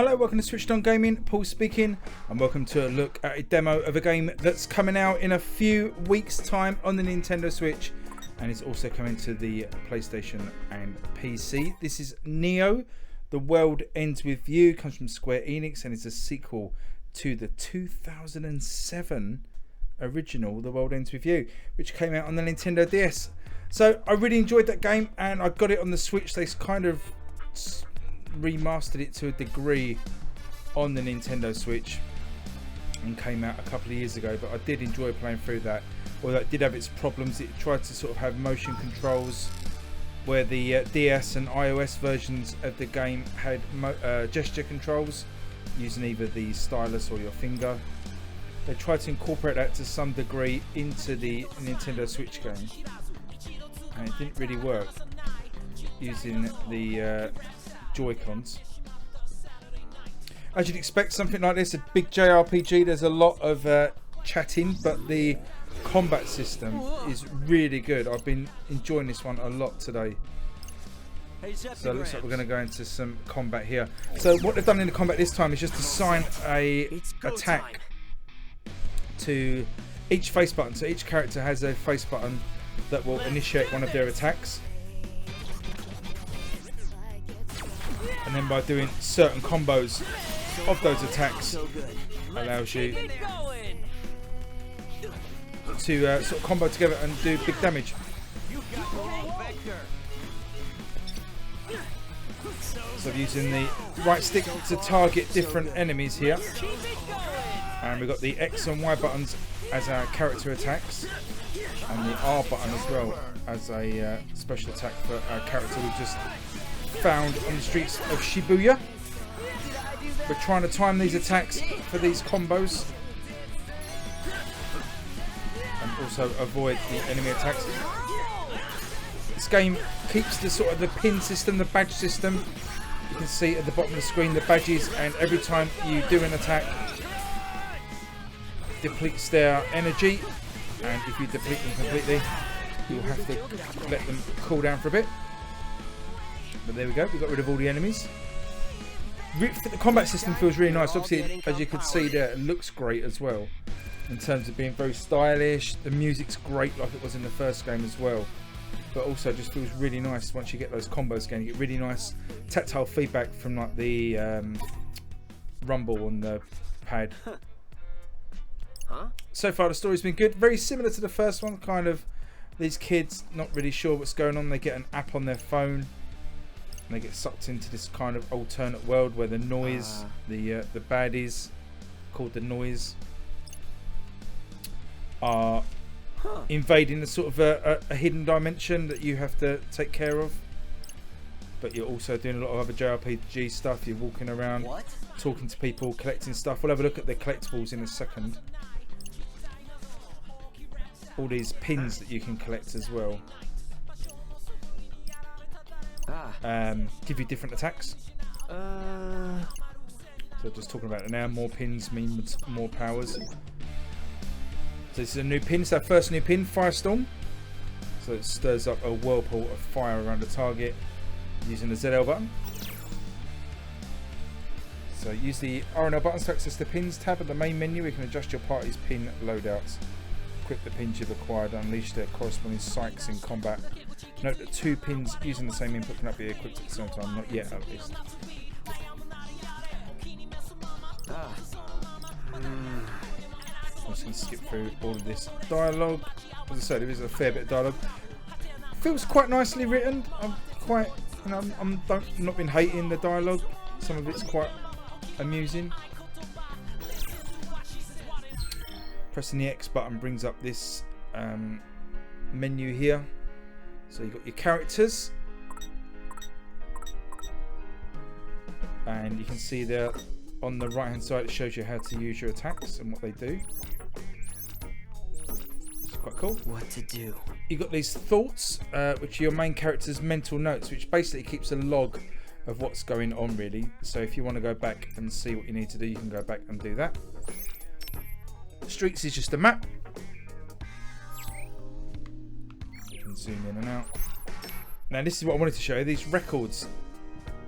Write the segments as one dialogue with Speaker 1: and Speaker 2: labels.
Speaker 1: Hello, welcome to SwitchedOn Gaming, Paul speaking, and welcome to a look at a demo of a game that's coming out in a few weeks' time on the Nintendo Switch, and it's also coming to the PlayStation and PC. This is Neo, The World Ends With You, comes from Square Enix, and it's a sequel to the 2007 original The World Ends With You, which came out on the Nintendo DS. So I really enjoyed that game, and I got it on the Switch. They kind of remastered it to a degree on the Nintendo Switch and came out a couple of years ago, but I did enjoy playing through that. Although it did have its problems. It tried to sort of have motion controls where the DS and iOS versions of the game had gesture controls using either the stylus or your finger. They tried to incorporate that to some degree into the Nintendo Switch game, and it didn't really work using the Joy-Cons. As you'd expect, something like this, a big JRPG, there's a lot of chatting, but the combat system is really good. I've been enjoying this one a lot today. So it looks like we're going to go into some combat here. So what they've done in the combat this time is just assign a attack to each face button. So each character has a face button that will initiate one of their attacks. And then by doing certain combos of those attacks allows you to sort of combo together and do big damage. So I'm using the right stick to target different enemies here, and we've got the X and Y buttons as our character attacks, and the R button as well as a special attack for our character we've just found on the streets of Shibuya. We're trying to time these attacks for these combos and also avoid the enemy attacks. This game keeps the sort of the pin system, the badge system. You can see at the bottom of the screen the badges, and every time you do an attack depletes their energy, and if you deplete them completely you'll have to let them cool down for a bit. But there we go, we got rid of all the enemies. The combat system feels really nice. Obviously, as you can see there, it looks great as well in terms of being very stylish. The music's great like it was in the first game as well, but also just feels really nice once you get those combos going. You get really nice tactile feedback from like the rumble on the pad. So far the story's been good, very similar to the first one. Kind of these kids not really sure what's going on. They get an app on their phone and they get sucked into this kind of alternate world where the noise, the baddies called the noise, are invading the sort of a hidden dimension that you have to take care of. But you're also doing a lot of other JRPG stuff. You're walking around, talking to people, collecting stuff. We'll have a look at the collectibles in a second. All these pins that you can collect as well. Give you different attacks. So just talking about it now. More pins means more powers. So this is a new pin. It's our first new pin, Firestorm. So it stirs up a whirlpool of fire around the target using the ZL button. So use the R and L buttons to access the pins tab at the main menu. We can adjust your party's pin loadouts. Equip the pins you've acquired and unleash their corresponding psychs in combat. Note that 2 pins using the same input cannot be equipped at the same time. Not yet, at least. I'm just going to skip through all of this dialogue. As I said, there is a fair bit of dialogue. Feels quite nicely written. I'm quite, you know, I'm not been hating the dialogue. Some of it's quite amusing. Pressing the X button brings up this menu here. So you've got your characters, and you can see there on the right hand side it shows you how to use your attacks and what they do. It's quite cool.
Speaker 2: What to do?
Speaker 1: You've got these thoughts, which are your main character's mental notes, which basically keeps a log of what's going on really. So if you want to go back and see what you need to do, you can go back and do that. Streets is just a map. You can zoom in and out. Now this is what I wanted to show you, these records.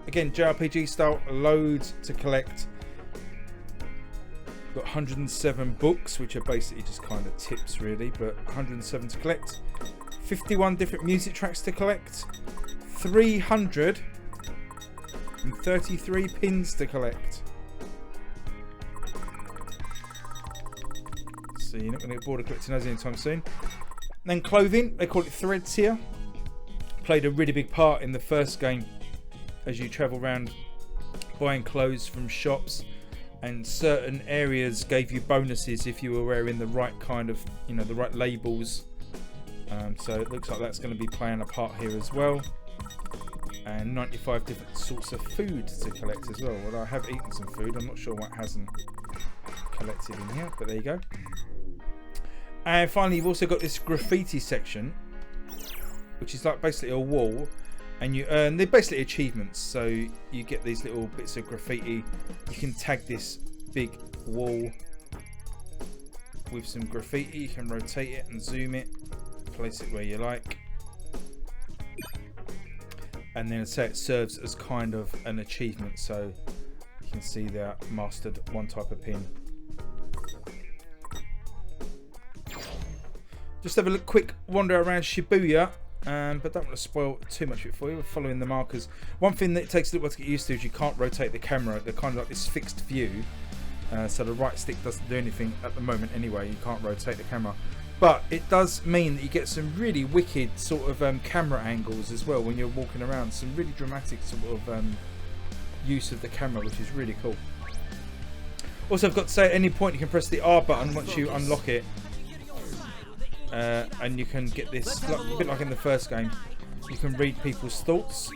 Speaker 1: Again, JRPG style, loads to collect. Got 107 books, which are basically just kind of tips really, but 107 to collect. 51 different music tracks to collect. 333 pins to collect. So you're not going to get bored of collecting those anytime soon. Then clothing, they call it threads here. Played a really big part in the first game as you travel around buying clothes from shops. And certain areas gave you bonuses if you were wearing the right kind of, you know, the right labels. So it looks like that's going to be playing a part here as well. And 95 different sorts of food to collect as well. Well, I have eaten some food. I'm not sure what hasn't collected in here, but there you go. And finally, you've also got this graffiti section, which is like basically a wall. And you earn, they're basically achievements, so you get these little bits of graffiti. You can tag this big wall with some graffiti. You can rotate it and zoom it, place it where you like, and then say it serves as kind of an achievement. So you can see there, mastered one type of pin. Just have a quick wander around Shibuya. But don't want to spoil too much of it for you. We're following the markers. One thing that it takes a little while to get used to is you can't rotate the camera. They're kind of like this fixed view. So the right stick doesn't do anything at the moment anyway. You can't rotate the camera. But it does mean that you get some really wicked sort of camera angles as well when you're walking around. Some really dramatic sort of use of the camera, which is really cool. Also, I've got to say, at any point you can press the R button once you unlock it. And you can get this, a bit like in the first game, you can read people's thoughts.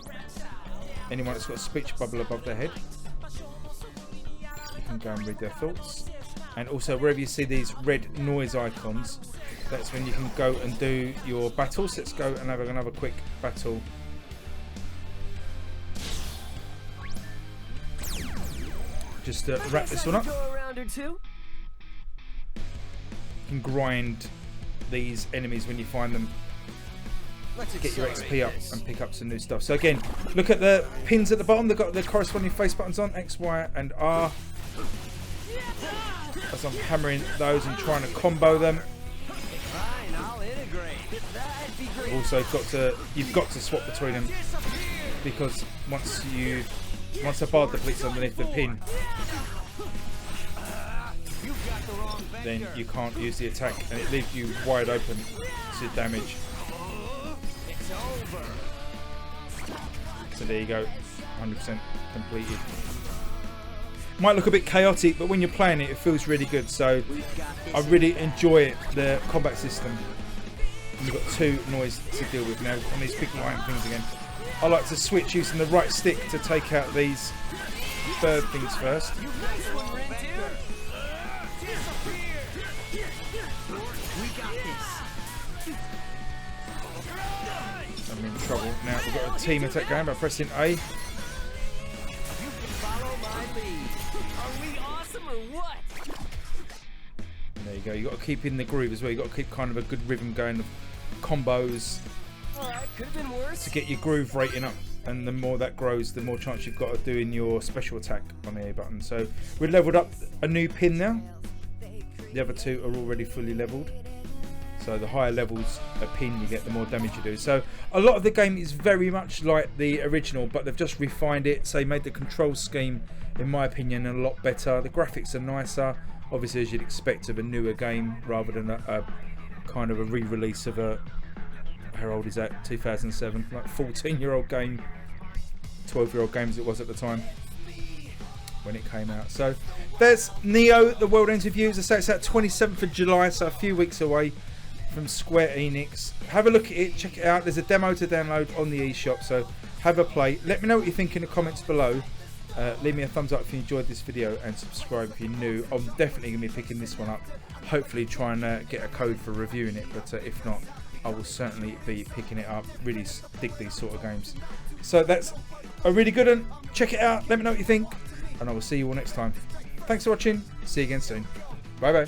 Speaker 1: Anyone that's got a speech bubble above their head, you can go and read their thoughts. And also, wherever you see these red noise icons, that's when you can go and do your battles. Let's go and have another quick battle. Just to wrap this one up. You can grind these enemies when you find them to get your XP up and pick up some new stuff. So again, look at the pins at the bottom. They've got the corresponding face buttons on, X, Y and R. As I'm hammering those and trying to combo them. Also you've got to swap between them, because once the bar depletes underneath the pin, then you can't use the attack, and it leaves you wide open to damage. So there you go, 100% completed. Might look a bit chaotic, but when you're playing it, it feels really good. So I really enjoy it, the combat system. And we've got two noise to deal with now on these big lion things again. I like to switch using the right stick to take out these bird things first. I'm in trouble now. We've got a team attack going by pressing A. There you go. You've got to keep in the groove as well. You've got to keep kind of a good rhythm going of combos to get your groove rating up. And the more that grows, the more chance you've got of doing your special attack on the A button. So we've leveled up a new pin now. The other two are already fully leveled. So the higher levels a pin you get, the more damage you do. So a lot of the game is very much like the original, but they've just refined it. So made the control scheme, in my opinion, a lot better. The graphics are nicer, obviously, as you'd expect of a newer game, rather than a kind of a re-release of a, how old is that, 2007, like 14-year-old game, 12-year-old game as it was at the time when it came out. So there's Neo, The World Ends With You. As I say, it's out 27th of July, so a few weeks away from Square Enix. Have a look at it, check it out. There's a demo to download on the eShop, so have a play. Let me know what you think in the comments below. Leave me a thumbs up if you enjoyed this video, and subscribe if you're new. I'm definitely going to be picking this one up. Hopefully try and get a code for reviewing it, but if not, I will certainly be picking it up. Really dig these sort of games. So that's a really good one. Check it out, let me know what you think, and I will see you all next time. Thanks for watching, see you again soon. Bye bye.